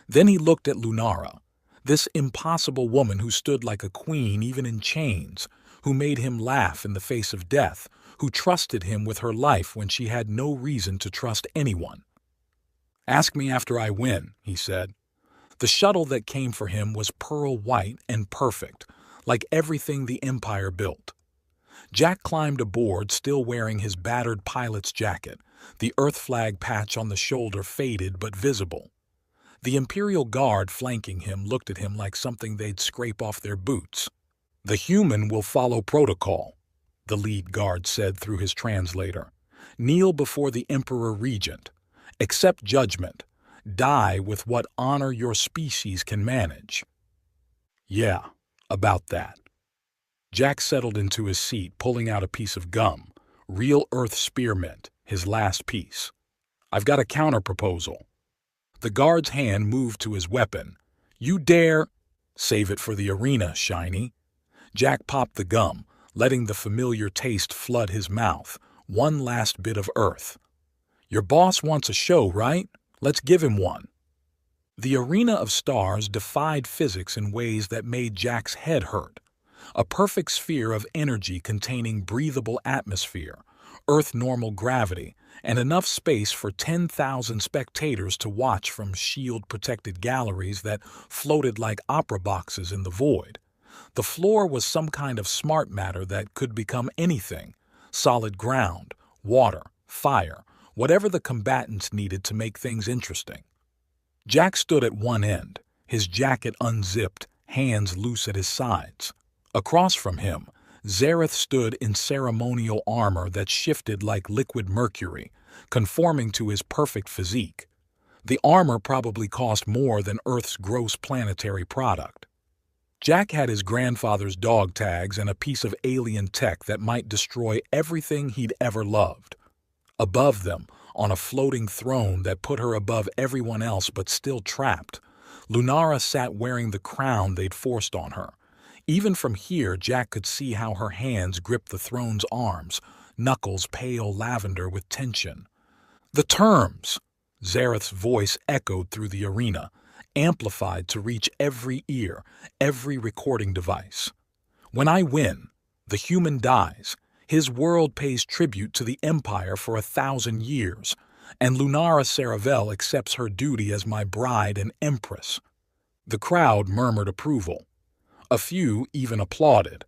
Then he looked at Lunara, this impossible woman who stood like a queen even in chains, who made him laugh in the face of death, who trusted him with her life when she had no reason to trust anyone. "Ask me after I win," he said. The shuttle that came for him was pearl white and perfect, like everything the Empire built. Jack climbed aboard, still wearing his battered pilot's jacket, the Earth flag patch on the shoulder faded but visible. The Imperial Guard flanking him looked at him like something they'd scrape off their boots. "The human will follow protocol," the lead guard said through his translator. "Kneel before the Emperor Regent. Accept judgment. Die with what honor your species can manage." "Yeah, about that." Jack settled into his seat, pulling out a piece of gum, real Earth spearmint, his last piece. "I've got a counter-proposal." The guard's hand moved to his weapon. "You dare—" "Save it for the arena, Shiny." Jack popped the gum, letting the familiar taste flood his mouth, one last bit of Earth. "Your boss wants a show, right? Let's give him one." The arena of stars defied physics in ways that made Jack's head hurt. A perfect sphere of energy containing breathable atmosphere, Earth-normal gravity, and enough space for 10,000 spectators to watch from shield-protected galleries that floated like opera boxes in the void. The floor was some kind of smart matter that could become anything: solid ground, water, fire, whatever the combatants needed to make things interesting. Jack stood at one end, his jacket unzipped, hands loose at his sides. Across from him, Zareth stood in ceremonial armor that shifted like liquid mercury, conforming to his perfect physique. The armor probably cost more than Earth's gross planetary product. Jack had his grandfather's dog tags and a piece of alien tech that might destroy everything he'd ever loved. Above them, on a floating throne that put her above everyone else but still trapped, Lunara sat wearing the crown they'd forced on her. Even from here, Jack could see how her hands gripped the throne's arms, knuckles pale lavender with tension. "The terms!" Zareth's voice echoed through the arena, amplified to reach every ear, every recording device. "When I win, the human dies. His world pays tribute to the Empire for 1,000 years, and Lunara Saravel accepts her duty as my bride and empress." The crowd murmured approval. A few even applauded.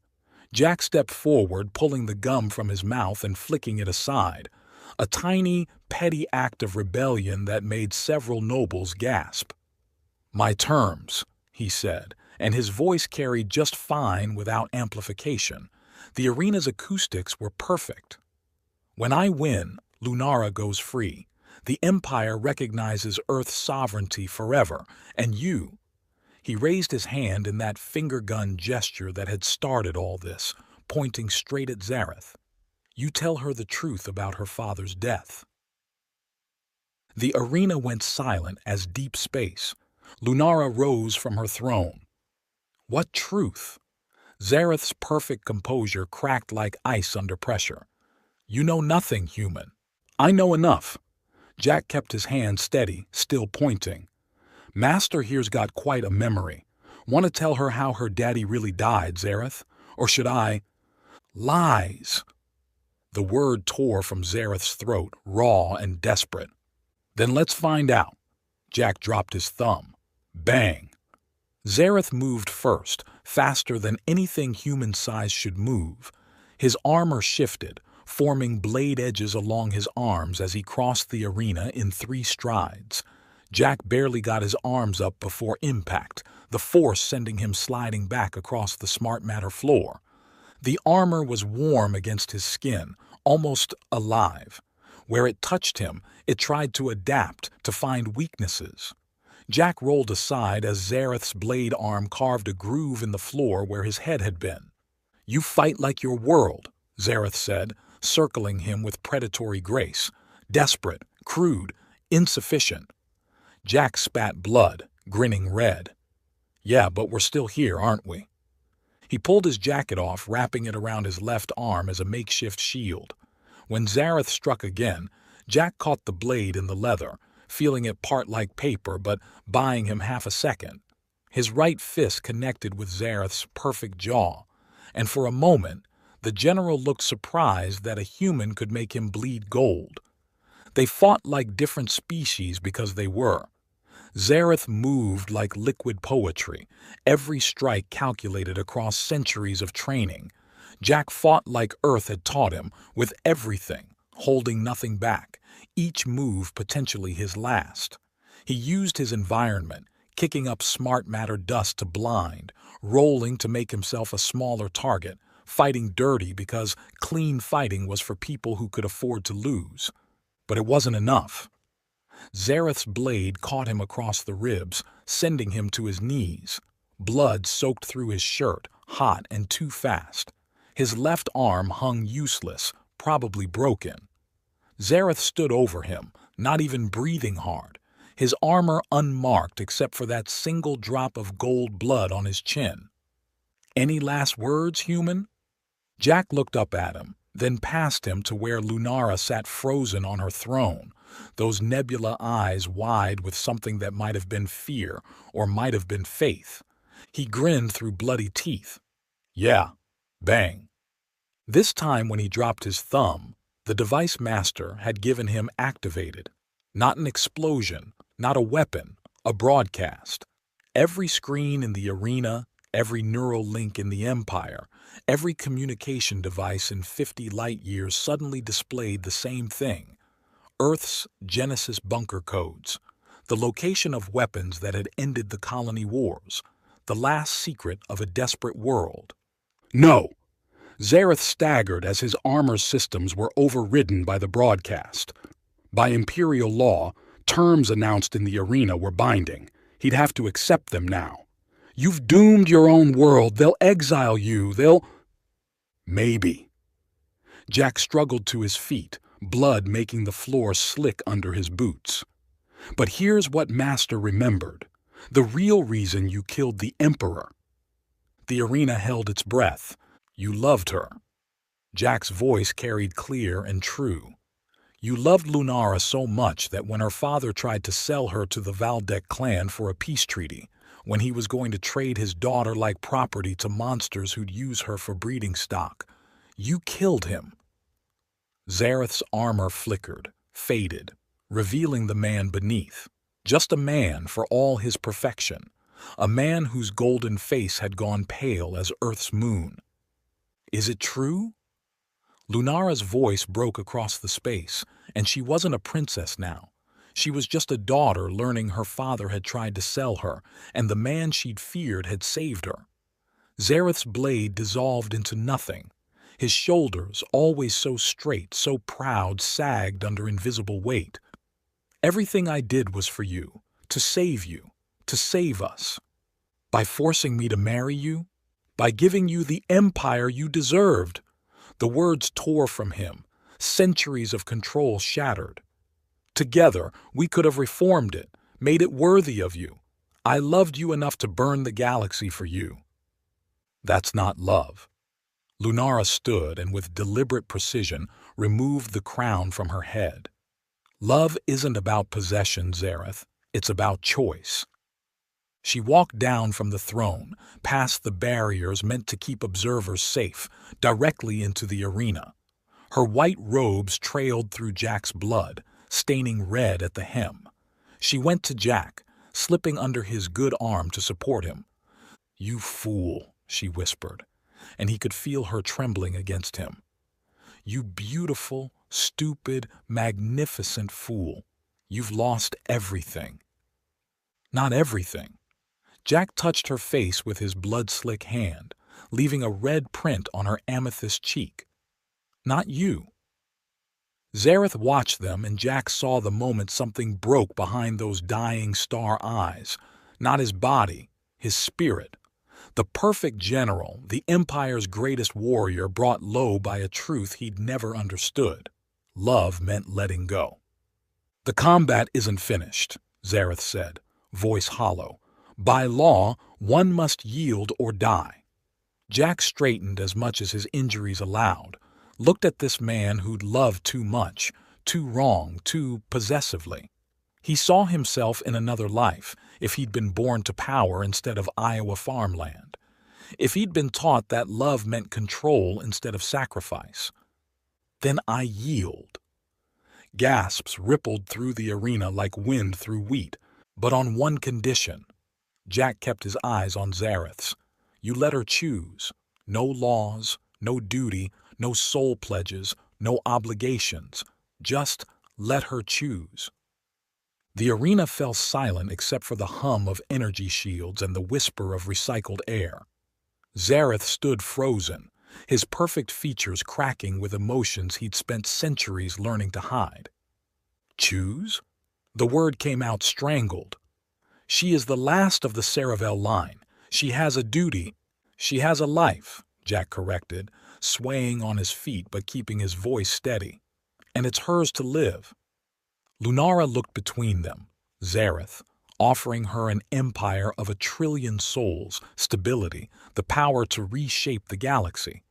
Jack stepped forward, pulling the gum from his mouth and flicking it aside, a tiny, petty act of rebellion that made several nobles gasp. "My terms," he said, and his voice carried just fine without amplification. The arena's acoustics were perfect. "When I win, Lunara goes free. The Empire recognizes Earth's sovereignty forever, and you—" He raised his hand in that finger-gun gesture that had started all this, pointing straight at Zareth. "You tell her the truth about her father's death." The arena went silent as deep space. Lunara rose from her throne. "What truth?" Zareth's perfect composure cracked like ice under pressure. "You know nothing, human." "I know enough." Jack kept his hand steady, still pointing. "Master here's got quite a memory. Want to tell her how her daddy really died, Zareth? Or should I—" "Lies!" The word tore from Zareth's throat, raw and desperate. "Then let's find out." Jack dropped his thumb. Bang! Zareth moved first, faster than anything human size should move. His armor shifted, forming blade edges along his arms as he crossed the arena in 3 strides. Jack barely got his arms up before impact, the force sending him sliding back across the smart matter floor. The armor was warm against his skin, almost alive. Where it touched him, it tried to adapt, to find weaknesses. Jack rolled aside as Zareth's blade arm carved a groove in the floor where his head had been. "You fight like your world," Zareth said, circling him with predatory grace. "Desperate, crude, insufficient." Jack spat blood, grinning red. "Yeah, but we're still here, aren't we?" He pulled his jacket off, wrapping it around his left arm as a makeshift shield. When Zareth struck again, Jack caught the blade in the leather, feeling it part like paper but buying him half a second. His right fist connected with Zareth's perfect jaw, and for a moment, the general looked surprised that a human could make him bleed gold. They fought like different species because they were. Zareth moved like liquid poetry, every strike calculated across centuries of training. Jack fought like Earth had taught him, with everything, holding nothing back, each move potentially his last. He used his environment, kicking up smart matter dust to blind, rolling to make himself a smaller target, fighting dirty because clean fighting was for people who could afford to lose. But it wasn't enough. Zareth's blade caught him across the ribs, sending him to his knees. Blood soaked through his shirt, hot and too fast. His left arm hung useless, probably broken. Zareth stood over him, not even breathing hard, his armor unmarked except for that single drop of gold blood on his chin. "Any last words, human?" Jack looked up at him, then past him to where Lunara sat frozen on her throne, those nebula eyes wide with something that might have been fear or might have been faith. He grinned through bloody teeth. "Yeah, bang." This time when he dropped his thumb, the device master had given him activated. Not an explosion, not a weapon, a broadcast. Every screen in the arena, every neural link in the Empire, every communication device in 50 light-years suddenly displayed the same thing. Earth's Genesis bunker codes, the location of weapons that had ended the colony wars, the last secret of a desperate world. "No!" Zareth staggered as his armor systems were overridden by the broadcast. By Imperial law, terms announced in the arena were binding. He'd have to accept them now. "You've doomed your own world. They'll exile you. They'll—" "Maybe." Jack struggled to his feet, blood making the floor slick under his boots. "But here's what Master remembered. The real reason you killed the Emperor." The arena held its breath. "You loved her." Jack's voice carried clear and true. "You loved Lunara so much that when her father tried to sell her to the Valdec clan for a peace treaty, when he was going to trade his daughter like property to monsters who'd use her for breeding stock, you killed him." Zareth's armor flickered, faded, revealing the man beneath. Just a man for all his perfection. A man whose golden face had gone pale as Earth's moon. "Is it true?" Lunara's voice broke across the space, and she wasn't a princess now. She was just a daughter learning her father had tried to sell her, and the man she'd feared had saved her. Zareth's blade dissolved into nothing. His shoulders, always so straight, so proud, sagged under invisible weight. "Everything I did was for you, to save us. By forcing me to marry you, by giving you the empire you deserved." The words tore from him, centuries of control shattered. "Together, we could have reformed it, made it worthy of you. I loved you enough to burn the galaxy for you." "That's not love." Lunara stood and with deliberate precision removed the crown from her head. "Love isn't about possession, Zareth. It's about choice." She walked down from the throne, past the barriers meant to keep observers safe, directly into the arena. Her white robes trailed through Jack's blood, staining red at the hem. She went to Jack, slipping under his good arm to support him. "You fool," she whispered, and he could feel her trembling against him. "You beautiful, stupid, magnificent fool. You've lost everything." "Not everything." Jack touched her face with his blood-slick hand, leaving a red print on her amethyst cheek. "Not you." Zareth watched them, and Jack saw the moment something broke behind those dying star eyes. Not his body, his spirit. The perfect general, the Empire's greatest warrior, brought low by a truth he'd never understood. Love meant letting go. "The combat isn't finished," Zareth said, voice hollow. "By law, one must yield or die." Jack straightened as much as his injuries allowed, looked at this man who'd loved too much, too wrong, too possessively. He saw himself in another life, if he'd been born to power instead of Iowa farmland. If he'd been taught that love meant control instead of sacrifice. "Then I yield." Gasps rippled through the arena like wind through wheat, but on one condition. Jack kept his eyes on Zareth's. "You let her choose. No laws, no duty, no soul pledges, no obligations. Just let her choose." The arena fell silent except for the hum of energy shields and the whisper of recycled air. Zareth stood frozen, his perfect features cracking with emotions he'd spent centuries learning to hide. "Choose?" The word came out strangled. "She is the last of the Saravel line. She has a duty." "She has a life," Jack corrected, swaying on his feet but keeping his voice steady. "And it's hers to live." Lunara looked between them, Zareth, offering her an empire of 1,000,000,000 souls, stability, the power to reshape the galaxy.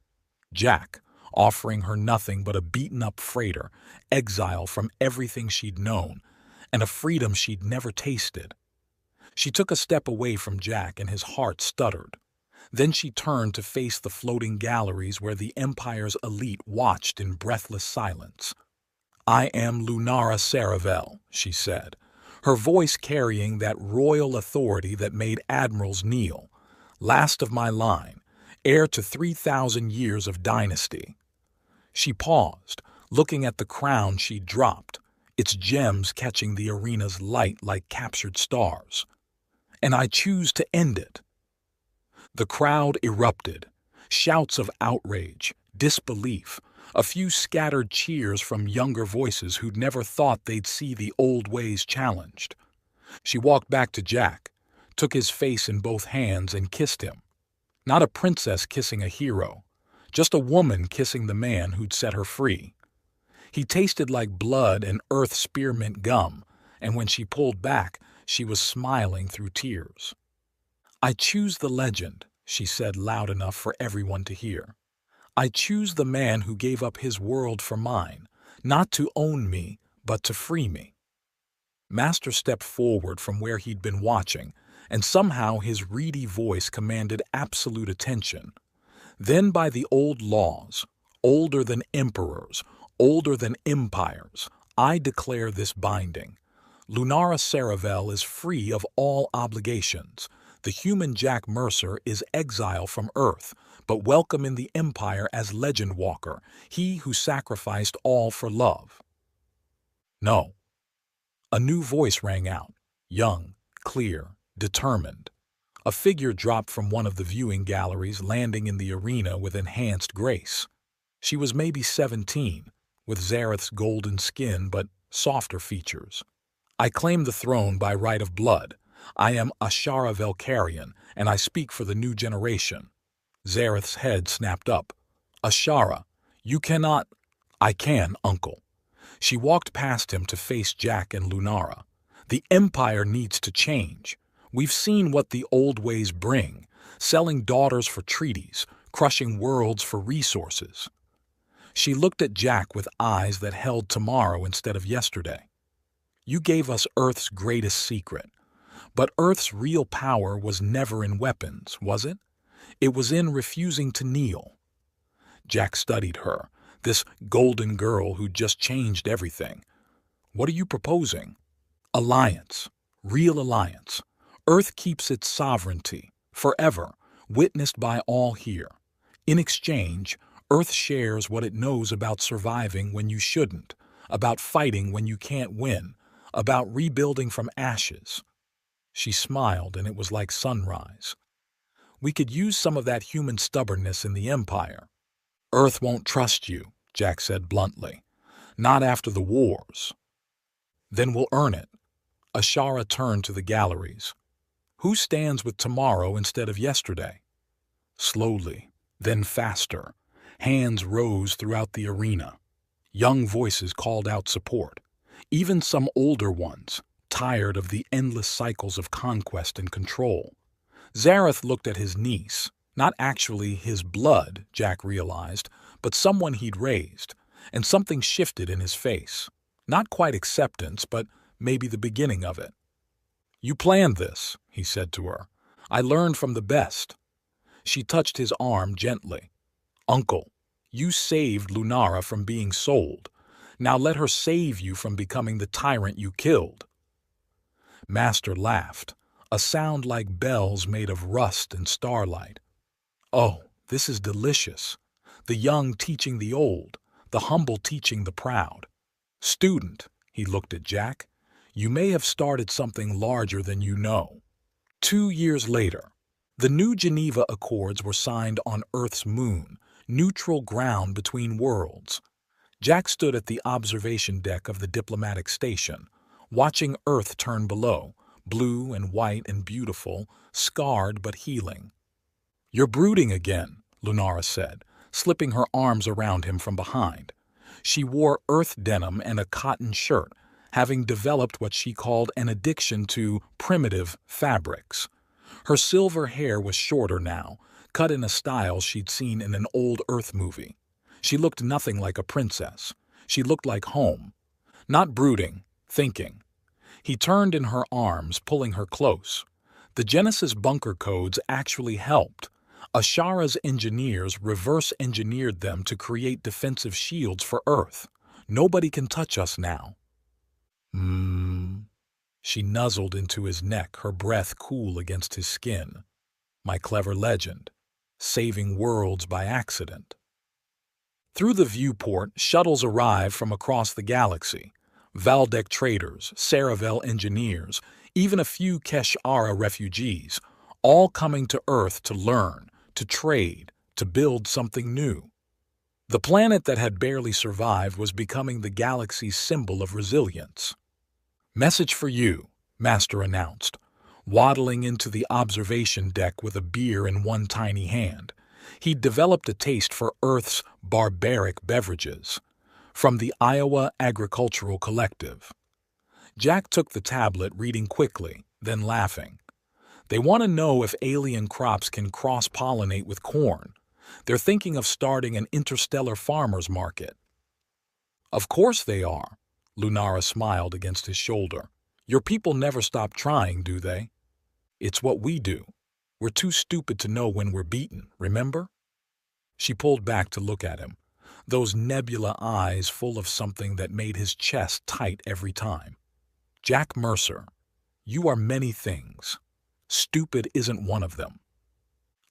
Jack, offering her nothing but a beaten-up freighter, exile from everything she'd known, and a freedom she'd never tasted. She took a step away from Jack and his heart stuttered. Then she turned to face the floating galleries where the Empire's elite watched in breathless silence. "I am Lunara Saravel," she said, her voice carrying that royal authority that made admirals kneel. "Last of my line, heir to 3,000 years of dynasty." She paused, looking at the crown she'd dropped, its gems catching the arena's light like captured stars. "And I choose to end it." The crowd erupted. Shouts of outrage, disbelief, a few scattered cheers from younger voices who'd never thought they'd see the old ways challenged. She walked back to Jack, took his face in both hands and kissed him. Not a princess kissing a hero, just a woman kissing the man who'd set her free. He tasted like blood and earth spearmint gum, and when she pulled back, she was smiling through tears. "I choose the legend," she said loud enough for everyone to hear. "I choose the man who gave up his world for mine, not to own me, but to free me." Master stepped forward from where he'd been watching, and somehow his reedy voice commanded absolute attention. "Then by the old laws, older than emperors, older than empires, I declare this binding. Lunara Saravel is free of all obligations. The human Jack Mercer is exile from Earth, but welcome in the Empire as legend walker, he who sacrificed all for love." "No." A new voice rang out, young, clear, determined. A figure dropped from one of the viewing galleries, landing in the arena with enhanced grace. She was maybe 17, with Zareth's golden skin but softer features. "I claim the throne by right of blood. I am Ashara Velkarian, and I speak for the new generation." Zareth's head snapped up. "Ashara, you cannot—" "I can, uncle." She walked past him to face Jack and Lunara. "The Empire needs to change. We've seen what the old ways bring, selling daughters for treaties, crushing worlds for resources." She looked at Jack with eyes that held tomorrow instead of yesterday. "You gave us Earth's greatest secret. But Earth's real power was never in weapons, was it? It was in refusing to kneel." Jack studied her, this golden girl who'd just changed everything. "What are you proposing?" "Alliance. Real alliance. Earth keeps its sovereignty, forever, witnessed by all here. In exchange, Earth shares what it knows about surviving when you shouldn't, about fighting when you can't win, about rebuilding from ashes. She smiled, and it was like sunrise. We could use some of that human stubbornness in the Empire. Earth won't trust you, Jack said bluntly. Not after the wars. Then we'll earn it. Ashara turned to the galleries. Who stands with tomorrow instead of yesterday? Slowly, then faster, hands rose throughout the arena. Young voices called out support. Even some older ones, tired of the endless cycles of conquest and control. Zareth looked at his niece, not actually his blood, Jack realized, but someone he'd raised, and something shifted in his face. Not quite acceptance, but maybe the beginning of it. You planned this, he said to her. I learned from the best. She touched his arm gently. Uncle, you saved Lunara from being sold. Now let her save you from becoming the tyrant you killed. Master laughed, a sound like bells made of rust and starlight. Oh, this is delicious. The young teaching the old, the humble teaching the proud. Student, he looked at Jack, you may have started something larger than you know. 2 years later, the new Geneva Accords were signed on Earth's moon, neutral ground between worlds. Jack stood at the observation deck of the diplomatic station, watching Earth turn below, blue and white and beautiful, scarred but healing. You're brooding again, Lunara said, slipping her arms around him from behind. She wore earth denim and a cotton shirt, having developed what she called an addiction to primitive fabrics. Her silver hair was shorter now, cut in a style she'd seen in an old Earth movie. She looked nothing like a princess. She looked like home. Not brooding, thinking. He turned in her arms, pulling her close. The Genesis bunker codes actually helped. Ashara's engineers reverse-engineered them to create defensive shields for Earth. Nobody can touch us now. She nuzzled into his neck, her breath cool against his skin. My clever legend. Saving worlds by accident. Through the viewport, shuttles arrived from across the galaxy. Valdek traders, Saravel engineers, even a few Kesh-Ara refugees, all coming to Earth to learn, to trade, to build something new. The planet that had barely survived was becoming the galaxy's symbol of resilience. Message for you, Master announced, waddling into the observation deck with a beer in one tiny hand. He'd developed a taste for Earth's barbaric beverages. From the Iowa Agricultural Collective. Jack took the tablet, reading quickly, then laughing. They want to know if alien crops can cross-pollinate with corn. They're thinking of starting an interstellar farmers market. Of course they are, Lunara smiled against his shoulder. Your people never stop trying, do they? It's what we do. We're too stupid to know when we're beaten, remember? She pulled back to look at him, those nebula eyes full of something that made his chest tight every time. Jack Mercer, you are many things. Stupid isn't one of them.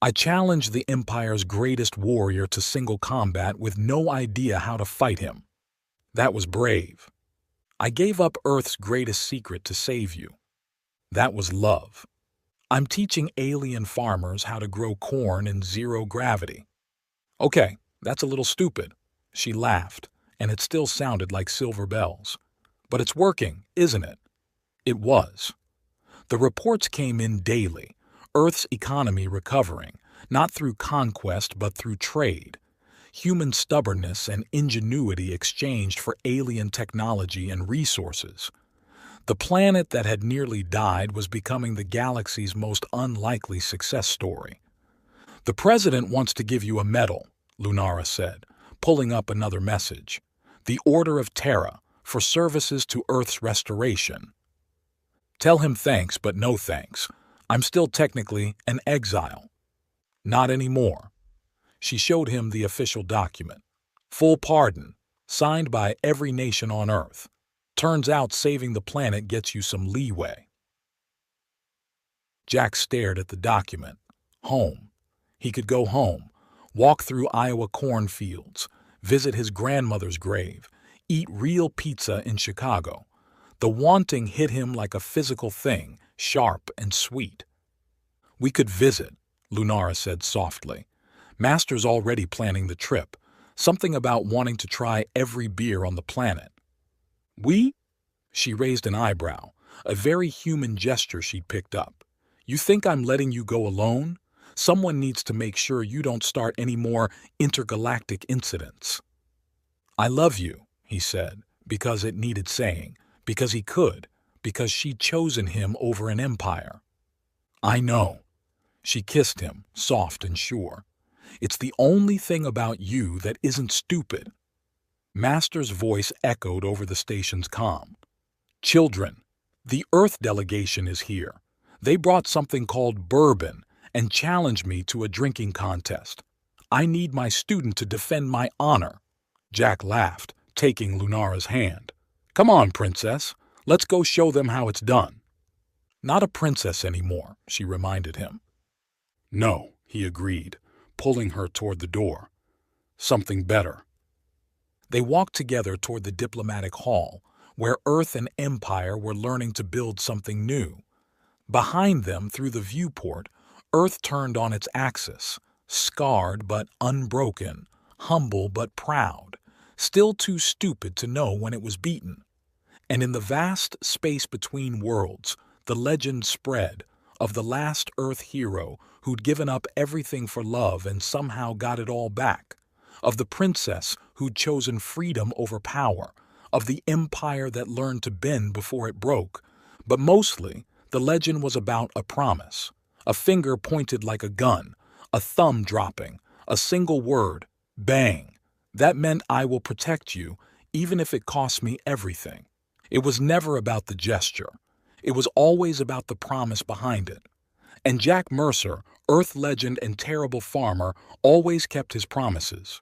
I challenged the Empire's greatest warrior to single combat with no idea how to fight him. That was brave. I gave up Earth's greatest secret to save you. That was love. I'm teaching alien farmers how to grow corn in zero gravity. Okay, that's a little stupid. She laughed, and it still sounded like silver bells. But it's working, isn't it? It was. The reports came in daily, Earth's economy recovering, not through conquest but through trade. Human stubbornness and ingenuity exchanged for alien technology and resources. The planet that had nearly died was becoming the galaxy's most unlikely success story. The President wants to give you a medal, Lunara said, pulling up another message. The Order of Terra, for services to Earth's restoration. Tell him thanks, but no thanks. I'm still technically an exile. Not anymore. She showed him the official document. Full pardon, signed by every nation on Earth. Turns out saving the planet gets you some leeway. Jack stared at the document. Home. He could go home. walk through Iowa cornfields, visit his grandmother's grave, eat real pizza in Chicago. The wanting hit him like a physical thing, sharp and sweet. "We could visit," Lunara said softly. "Master's already planning the trip. Something about wanting to try every beer on the planet." "We?" She raised an eyebrow, a very human gesture she'd picked up. "You think I'm letting you go alone? Someone needs to make sure you don't start any more intergalactic incidents." "I love you," he said, because it needed saying, because he could, because she'd chosen him over an empire. "I know." She kissed him, soft and sure. "It's the only thing about you that isn't stupid." Master's voice echoed over the station's comm. "Children, the Earth delegation is here. They brought something called bourbon and challenged me to a drinking contest. I need my student to defend my honor." Jack laughed, taking Lunara's hand. "Come on, princess. Let's go show them how it's done." "Not a princess anymore," she reminded him. "No," he agreed, pulling her toward the door. "Something better." They walked together toward the diplomatic hall, where Earth and Empire were learning to build something new. Behind them, through the viewport, Earth turned on its axis, scarred but unbroken, humble but proud, still too stupid to know when it was beaten. And in the vast space between worlds, the legend spread of the last Earth hero who'd given up everything for love and somehow got it all back, of the princess who'd chosen freedom over power, of the empire that learned to bend before it broke. But mostly, the legend was about a promise, a finger pointed like a gun, a thumb dropping, a single word, bang. That meant "I will protect you, even if it costs me everything." It was never about the gesture. It was always about the promise behind it. And Jack Mercer, Earth legend and terrible farmer, always kept his promises.